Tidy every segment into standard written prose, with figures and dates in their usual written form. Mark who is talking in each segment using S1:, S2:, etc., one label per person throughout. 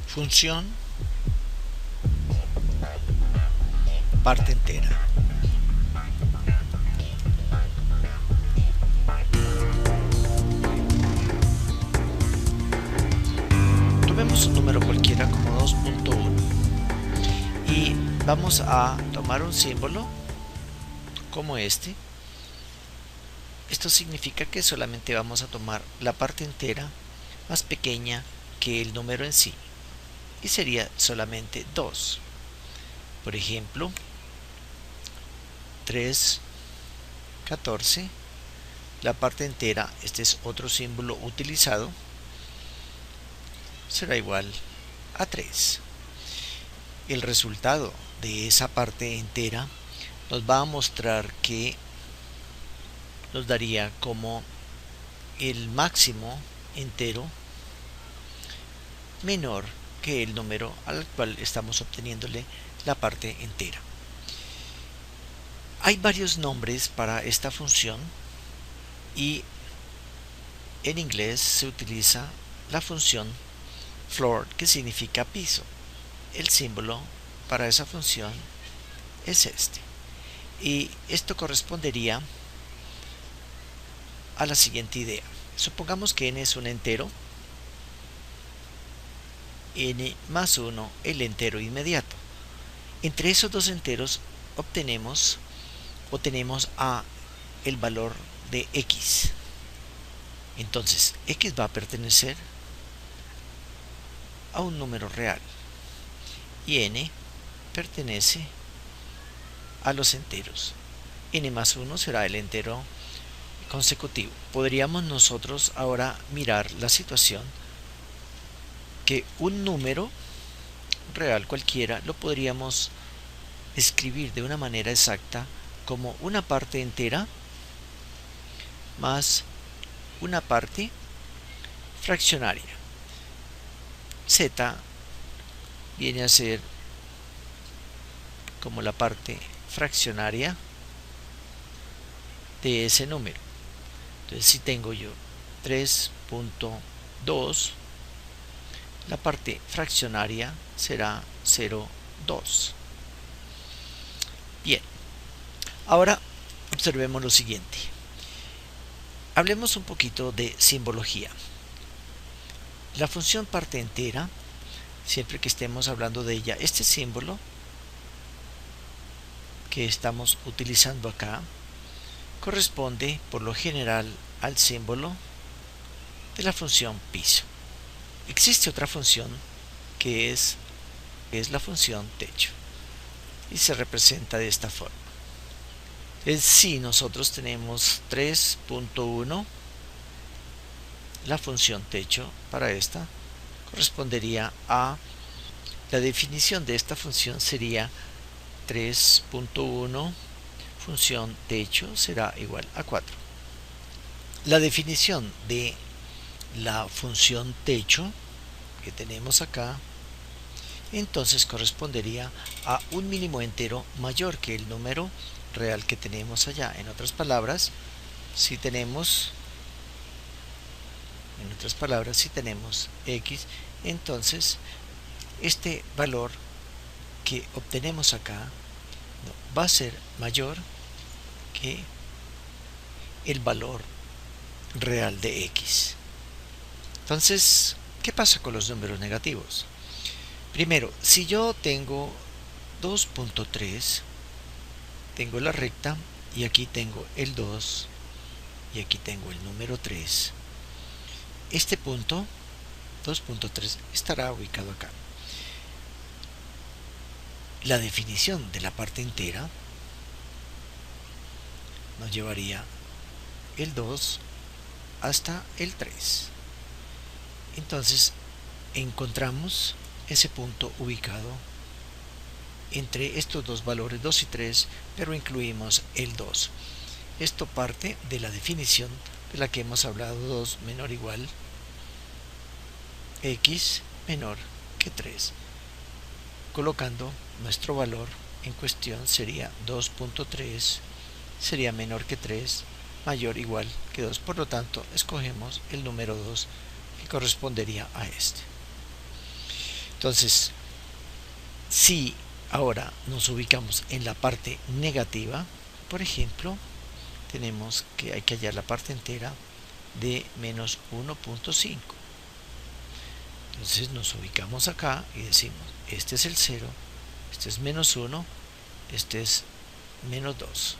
S1: Función parte entera. Tomemos un número cualquiera como 2.1 y vamos a tomar un símbolo como este. Esto significa que solamente vamos a tomar la parte entera más pequeña que el número en sí, y sería solamente 2. Por ejemplo, 3/14, la parte entera, este es otro símbolo utilizado, será igual a 3. El resultado de esa parte entera nos va a mostrar que nos daría como el máximo entero menor que el número al cual estamos obteniéndole la parte entera. Hay varios nombres para esta función y en inglés se utiliza la función floor, que significa piso. El símbolo para esa función es este, y esto correspondería a la siguiente idea. Supongamos que n es un entero, n más 1 el entero inmediato. Entre esos dos enteros tenemos a el valor de x. Entonces x va a pertenecer a un número real y n pertenece a los enteros. N más 1 será el entero consecutivo. Podríamos nosotros ahora mirar la situación que un número real cualquiera lo podríamos escribir de una manera exacta como una parte entera más una parte fraccionaria. Z viene a ser como la parte fraccionaria de ese número. Entonces, si tengo yo 3.2, la parte fraccionaria será 0,2. Bien, ahora observemos lo siguiente. Hablemos un poquito de simbología. La función parte entera, siempre que estemos hablando de ella, este símbolo que estamos utilizando acá corresponde por lo general al símbolo de la función piso. Existe otra función que es la función techo y se representa de esta forma. Es si nosotros tenemos 3.1, la función techo para esta correspondería a la definición de esta función sería 3.1 función techo será igual a 4. La definición de la función techo que tenemos acá entonces correspondería a un mínimo entero mayor que el número real que tenemos allá. En otras palabras, si tenemos x, entonces este valor que obtenemos acá va a ser mayor que el valor real de x. Entonces, ¿qué pasa con los números negativos? Primero, si yo tengo 2.3, tengo la recta y aquí tengo el 2 y aquí tengo el número 3. Este punto 2.3 estará ubicado acá. La definición de la parte entera nos llevaría el 2 hasta el 3. Entonces encontramos ese punto ubicado entre estos dos valores 2 y 3, pero incluimos el 2. Esto parte de la definición de la que hemos hablado, 2 menor o igual x menor que 3. Colocando nuestro valor en cuestión sería 2.3, sería menor que 3, mayor o igual que 2. Por lo tanto, escogemos el número 2 que correspondería a este. Entonces, si ahora nos ubicamos en la parte negativa, por ejemplo, tenemos que hay que hallar la parte entera de menos 1.5. Entonces nos ubicamos acá y decimos, este es el 0, este es menos 1, este es menos 2.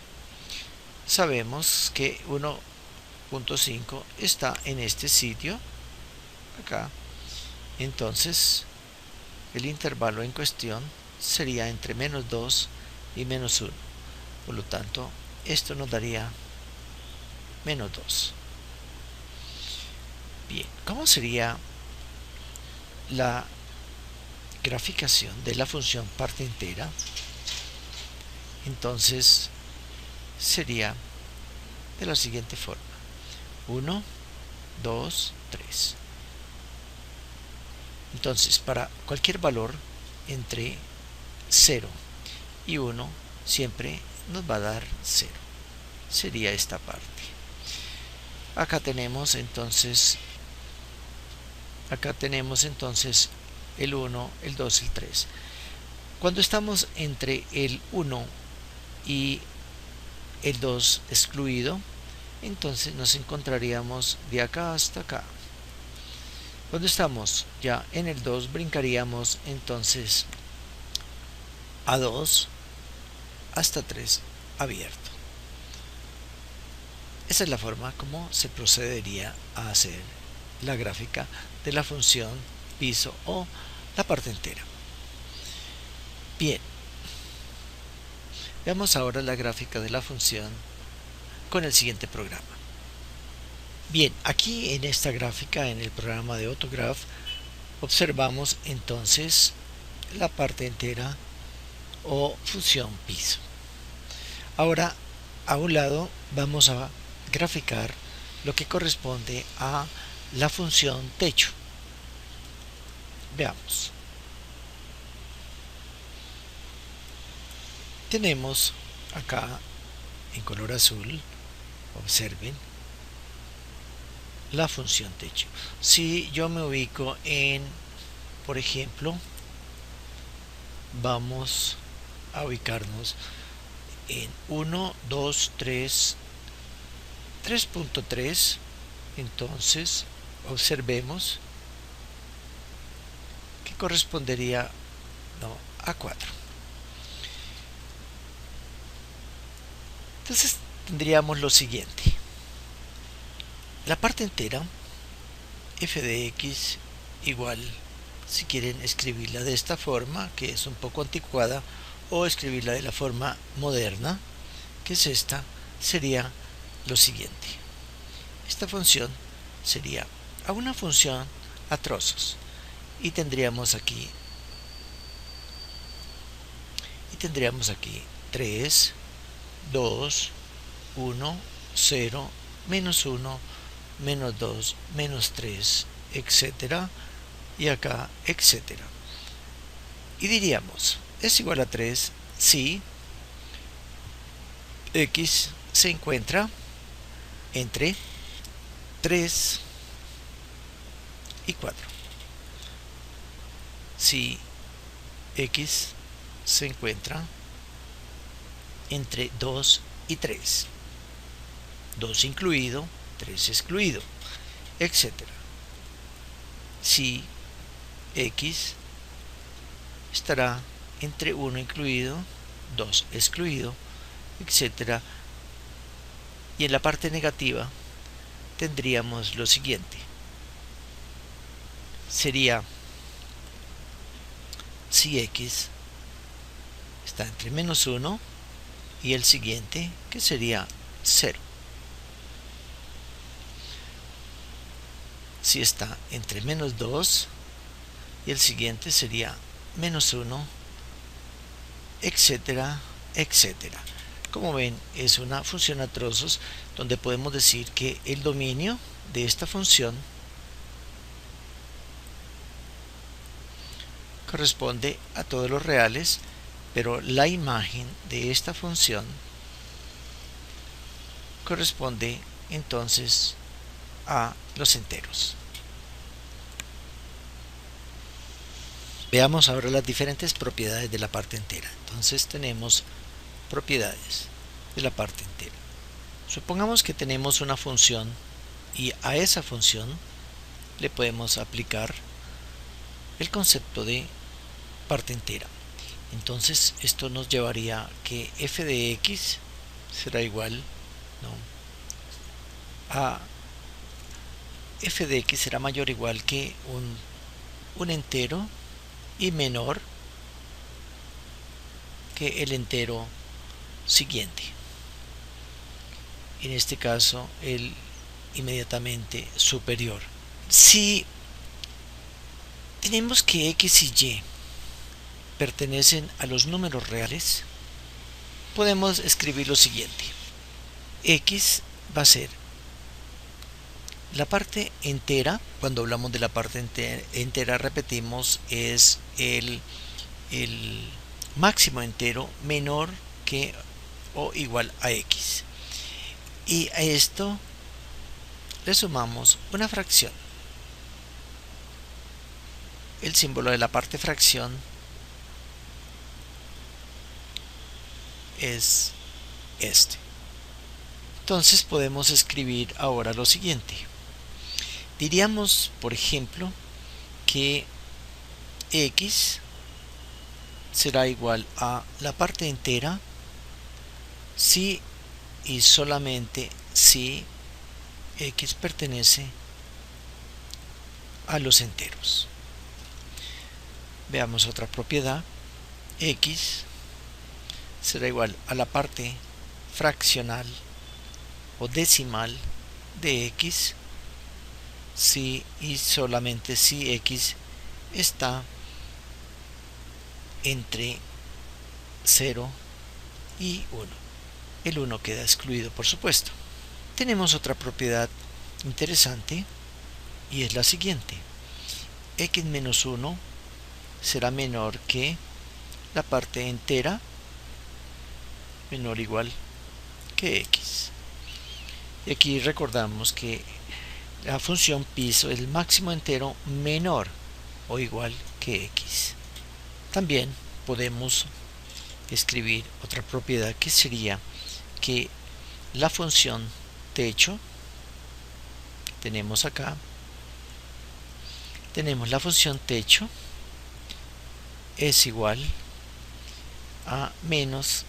S1: Sabemos que 1.5 está en este sitio, acá. Entonces, el intervalo en cuestión sería entre menos 2 y menos 1. Por lo tanto, esto nos daría menos 2. Bien, ¿cómo sería la graficación de la función parte entera? Entonces, sería de la siguiente forma: 1, 2, 3. Entonces, para cualquier valor entre 0 y 1, siempre nos va a dar 0. Sería esta parte. Acá tenemos entonces el 1, el 2, el 3. Cuando estamos entre el 1 y el 2 excluido, entonces nos encontraríamos de acá hasta acá. Cuando estamos ya en el 2, brincaríamos entonces a 2 hasta 3 abierto. Esa es la forma como se procedería a hacer la gráfica de la función piso o la parte entera. Bien, veamos ahora la gráfica de la función con el siguiente programa. Bien, aquí en esta gráfica, en el programa de Autograph, observamos entonces la parte entera o función piso. Ahora, a un lado vamos a graficar lo que corresponde a la función techo. Veamos. Tenemos acá en color azul, observen, la función techo. Si yo me ubico en, por ejemplo, vamos a ubicarnos en 1, 2, 3, 3.3, entonces observemos que correspondería a 4. Entonces tendríamos lo siguiente: la parte entera, f de x igual, si quieren escribirla de esta forma, que es un poco anticuada, o escribirla de la forma moderna, que es esta, sería lo siguiente. Esta función sería a una función a trozos, y tendríamos aquí 3, 2, 1, 0, menos 1, menos 2, menos 3, etcétera, y acá, etcétera. Y diríamos, es igual a 3 si x se encuentra entre 3 y 4. Si x se encuentra entre 2 y 3, 2 incluido, 3 excluido, etc. Si x estará entre 1 incluido, 2 excluido, etc. Y en la parte negativa tendríamos lo siguiente: sería si x está entre menos 1 y el siguiente, que sería 0. Si está entre menos 2 y el siguiente sería menos 1, etcétera, etcétera. Como ven, es una función a trozos donde podemos decir que el dominio de esta función corresponde a todos los reales, pero la imagen de esta función corresponde entonces a los enteros. Veamos ahora las diferentes propiedades de la parte entera. Entonces tenemos propiedades de la parte entera. Supongamos que tenemos una función y a esa función le podemos aplicar el concepto de parte entera. Entonces esto nos llevaría a que f de x será igual, a f de x será mayor o igual que un entero y menor que el entero siguiente. En este caso el inmediatamente superior. Si tenemos que x y y pertenecen a los números reales, podemos escribir lo siguiente. X va a ser la parte entera. Cuando hablamos de la parte entera, repetimos, es el máximo entero menor que o igual a x. Y a esto le sumamos una fracción. El símbolo de la parte fracción es este. Entonces podemos escribir ahora lo siguiente. Diríamos, por ejemplo, que x será igual a la parte entera si y solamente si x pertenece a los enteros. Veamos otra propiedad. X será igual a la parte fraccional o decimal de x si y solamente si x está entre 0 y 1. El 1 queda excluido, por supuesto. Tenemos otra propiedad interesante y es la siguiente. X menos 1 será menor que la parte entera menor o igual que x. Y aquí recordamos que la función piso es el máximo entero menor o igual que x. También podemos escribir otra propiedad que sería que la función techo, tenemos acá, tenemos la función techo es igual a menos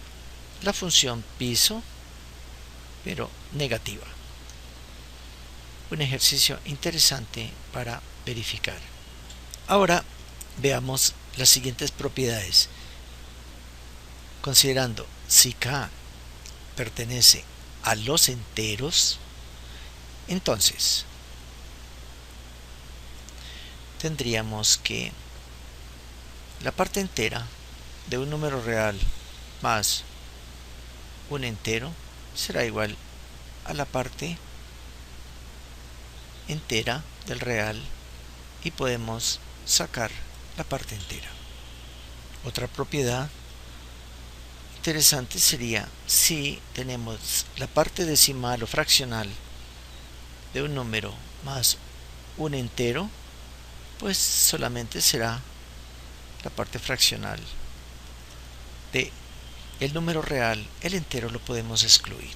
S1: la función piso, pero negativa. Un ejercicio interesante para verificar. Ahora veamos las siguientes propiedades. Considerando si k pertenece a los enteros, entonces tendríamos que la parte entera de un número real más un entero será igual a la parte entera del real y podemos sacar la parte entera. Otra propiedad interesante sería si tenemos la parte decimal o fraccional de un número más un entero, pues solamente será la parte fraccional de el número real. El entero lo podemos excluir.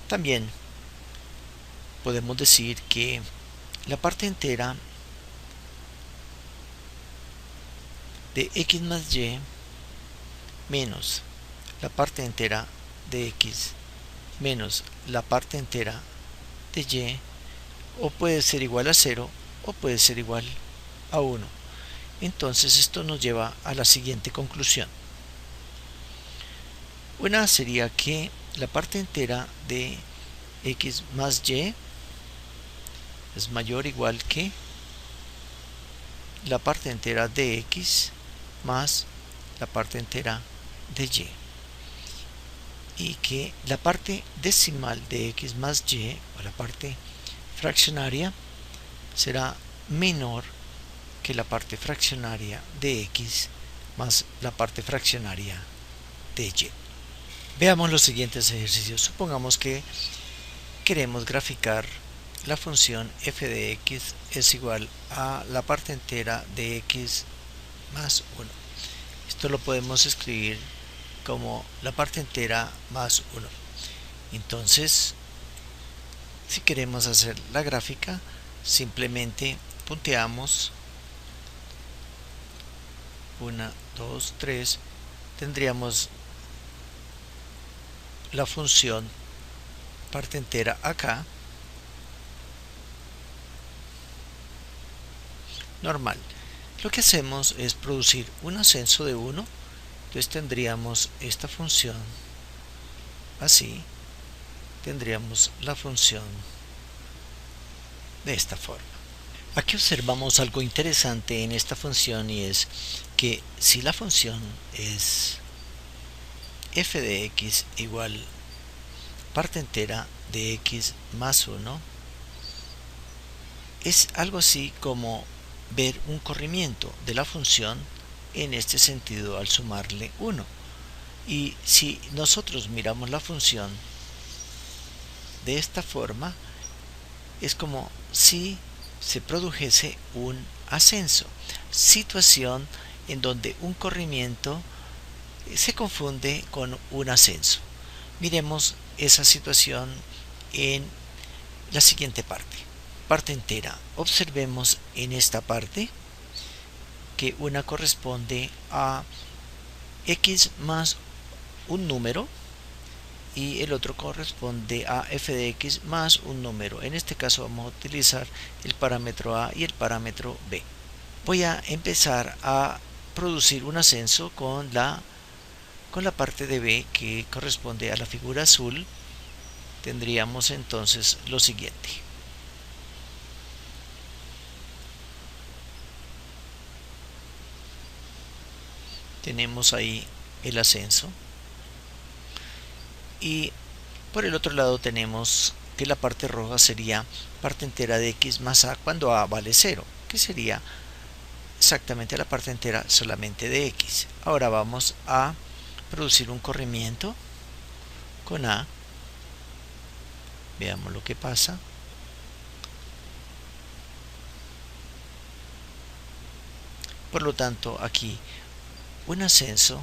S1: También podemos decir que la parte entera de x más y menos la parte entera de x menos la parte entera de y o puede ser igual a 0 o puede ser igual a 1. Entonces esto nos lleva a la siguiente conclusión. Una sería que la parte entera de x más y es mayor o igual que la parte entera de x más la parte entera de y, y que la parte decimal de x más y, o la parte fraccionaria, será menor que la parte fraccionaria de x más la parte fraccionaria de y. Veamos los siguientes ejercicios. Supongamos que queremos graficar la función f de x es igual a la parte entera de x más 1. Esto lo podemos escribir como la parte entera más 1. Entonces, si queremos hacer la gráfica, simplemente punteamos 1, 2, 3. Tendríamos la función parte entera acá, normal. Lo que hacemos es producir un ascenso de 1. Entonces tendríamos esta función así, tendríamos la función de esta forma. Aquí observamos algo interesante en esta función, y es que si la función es f de x igual parte entera de x más 1, es algo así como ver un corrimiento de la función en este sentido al sumarle 1. Y si nosotros miramos la función de esta forma, es como si se produjese un ascenso, situación en donde un corrimiento se confunde con un ascenso. Miremos esa situación en la siguiente parte entera. Observemos en esta parte que una corresponde a x más un número y el otro corresponde a f de x más un número. En este caso vamos a utilizar el parámetro a y el parámetro b. Voy a empezar a producir un ascenso con la parte de b que corresponde a la figura azul. Tendríamos entonces lo siguiente. Tenemos ahí el ascenso, y por el otro lado tenemos que la parte roja sería parte entera de x más a cuando a vale 0, que sería exactamente la parte entera solamente de x. Ahora vamos a producir un corrimiento con a. Veamos lo que pasa. Por lo tanto, aquí un ascenso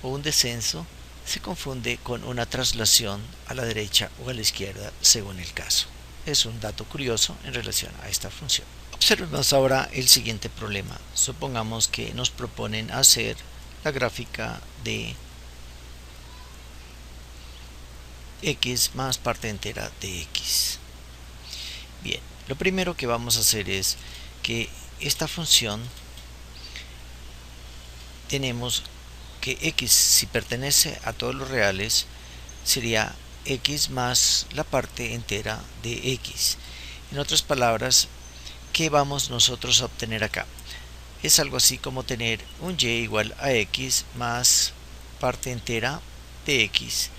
S1: o un descenso se confunde con una traslación a la derecha o a la izquierda según el caso. Es un dato curioso en relación a esta función. Observemos ahora el siguiente problema. Supongamos que nos proponen hacer la gráfica de x más parte entera de x. Bien, lo primero que vamos a hacer es que esta función tenemos que x, si pertenece a todos los reales, sería x más la parte entera de x. En otras palabras, ¿qué vamos nosotros a obtener acá? Es algo así como tener un y igual a x más parte entera de x.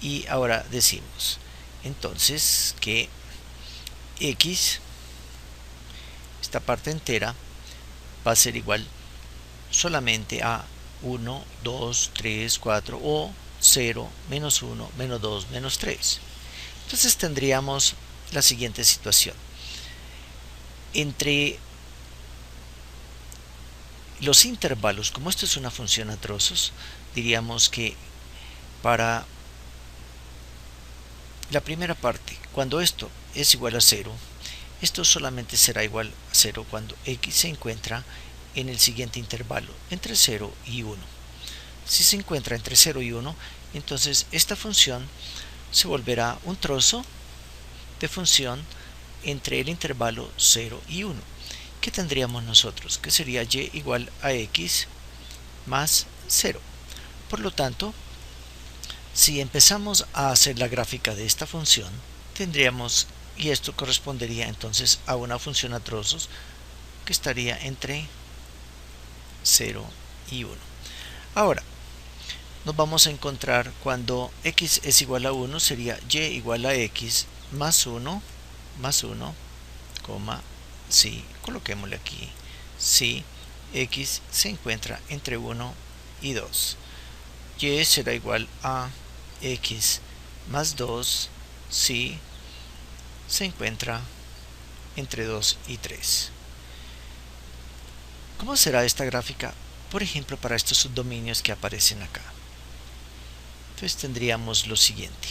S1: Y ahora decimos entonces que x, esta parte entera, va a ser igual solamente a 1, 2, 3, 4 o 0, menos 1, menos 2, menos 3. Entonces tendríamos la siguiente situación. Entre los intervalos, como esto es una función a trozos, diríamos que para la primera parte, cuando esto es igual a 0, esto solamente será igual a 0 cuando x se encuentra en el siguiente intervalo, entre 0 y 1. Si se encuentra entre 0 y 1, entonces esta función se volverá un trozo de función entre el intervalo 0 y 1. ¿Qué tendríamos nosotros? Que sería y igual a x más 0. Por lo tanto, si empezamos a hacer la gráfica de esta función, tendríamos, y esto correspondería entonces a una función a trozos que estaría entre 0 y 1. Ahora, nos vamos a encontrar cuando x es igual a 1, sería y igual a x más 1, si, coloquémosle aquí, si x se encuentra entre 1 y 2. Y será igual a x más 2 si se encuentra entre 2 y 3. ¿Cómo será esta gráfica, por ejemplo, para estos subdominios que aparecen acá? Entonces tendríamos lo siguiente.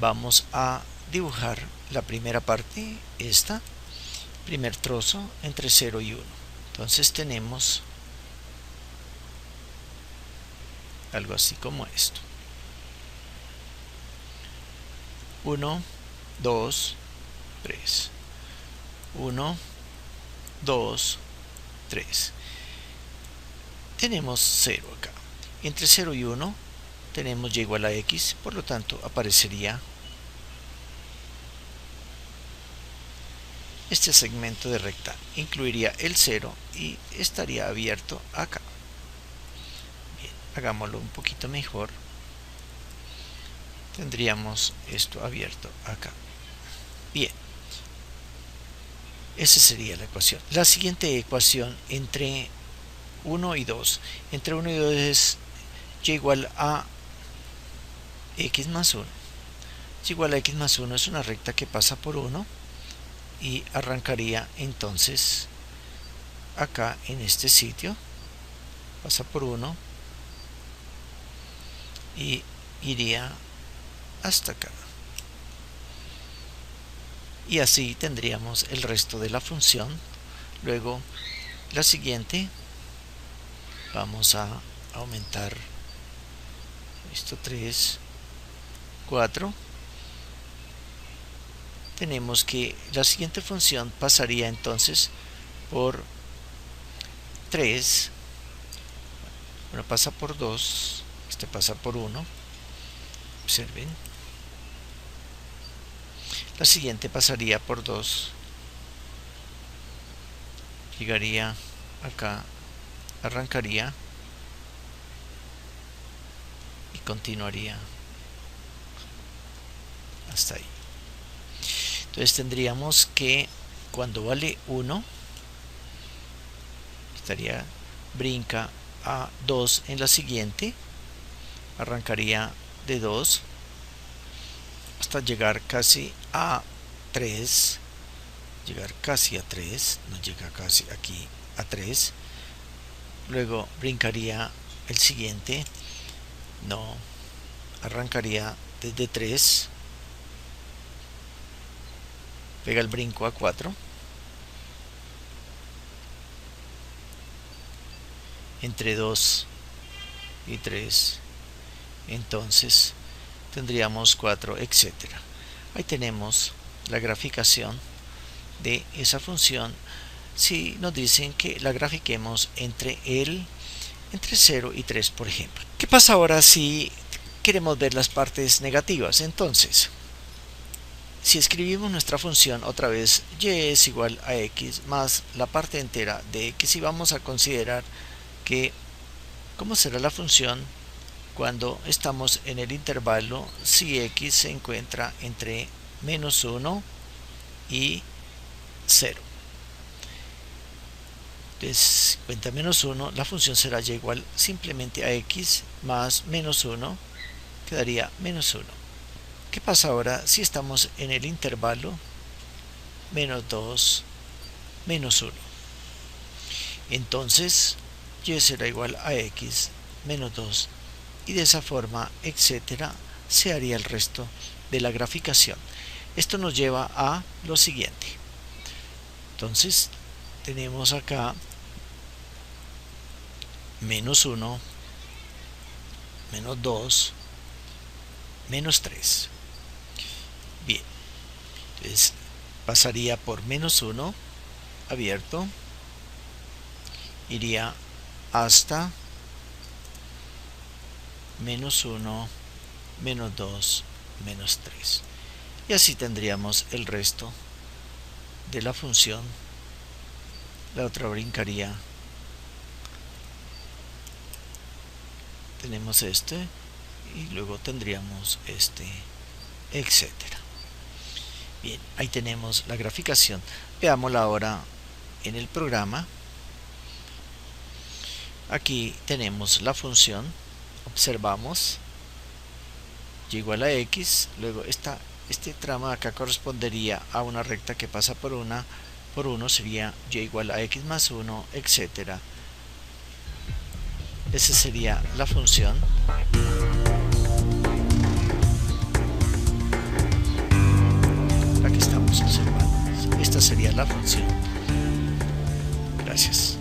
S1: Vamos a dibujar la primera parte, esta, primer trozo entre 0 y 1. Entonces tenemos algo así como esto. 1, 2, 3. 1, 2, 3. Tenemos 0 acá. Entre 0 y 1 tenemos y igual a x, por lo tanto aparecería este segmento de recta. Incluiría el 0 y estaría abierto acá. Bien, hagámoslo un poquito mejor. Tendríamos esto abierto acá. Bien, esa sería la ecuación. La siguiente ecuación entre 1 y 2. Entre 1 y 2 es y igual a x más 1. Y igual a x más 1 es una recta que pasa por 1 y arrancaría entonces acá en este sitio. Pasa por 1 y iría hasta acá. Y así tendríamos el resto de la función. Luego, la siguiente, vamos a aumentar esto 3, 4. Tenemos que la siguiente función pasaría entonces por 3. Bueno, pasa por 2. Este pasa por 1. Observen. La siguiente pasaría por 2. Llegaría acá, arrancaría y continuaría hasta ahí. Entonces tendríamos que cuando vale 1 brinca a 2 en la siguiente, arrancaría de 2 hasta llegar casi a 3, no llega casi aquí a 3, luego brincaría el siguiente, no, arrancaría desde 3, pega el brinco a 4, entre 2 y 3, entonces tendríamos 4, etcétera. Ahí tenemos la graficación de esa función. Si nos dicen que la grafiquemos entre 0 y 3, por ejemplo. ¿Qué pasa ahora si queremos ver las partes negativas? Entonces, si escribimos nuestra función otra vez, y es igual a x más la parte entera de x, y vamos a considerar que cómo será la función cuando estamos en el intervalo si x se encuentra entre menos 1 y 0. Entonces, cuenta menos 1, la función será y igual simplemente a x más menos 1, quedaría menos 1. ¿Qué pasa ahora si estamos en el intervalo menos 2, menos 1? Entonces, y será igual a x menos 2, y de esa forma, etcétera, se haría el resto de la graficación. Esto nos lleva a lo siguiente. Entonces, tenemos acá menos 1, menos 2, menos 3. Bien, entonces pasaría por menos 1, abierto, iría hasta menos 1, menos 2, menos 3. Y así tendríamos el resto de la función. La otra brincaría. Tenemos este y luego tendríamos este, etcétera. Bien, ahí tenemos la graficación. Veámosla ahora en el programa. Aquí tenemos la función. Observamos y igual a x. Luego este tramo acá correspondería a una recta que pasa por por 1 sería y igual a x más 1, etc. Esa sería la función. La que estamos observando. Esta sería la función. Gracias.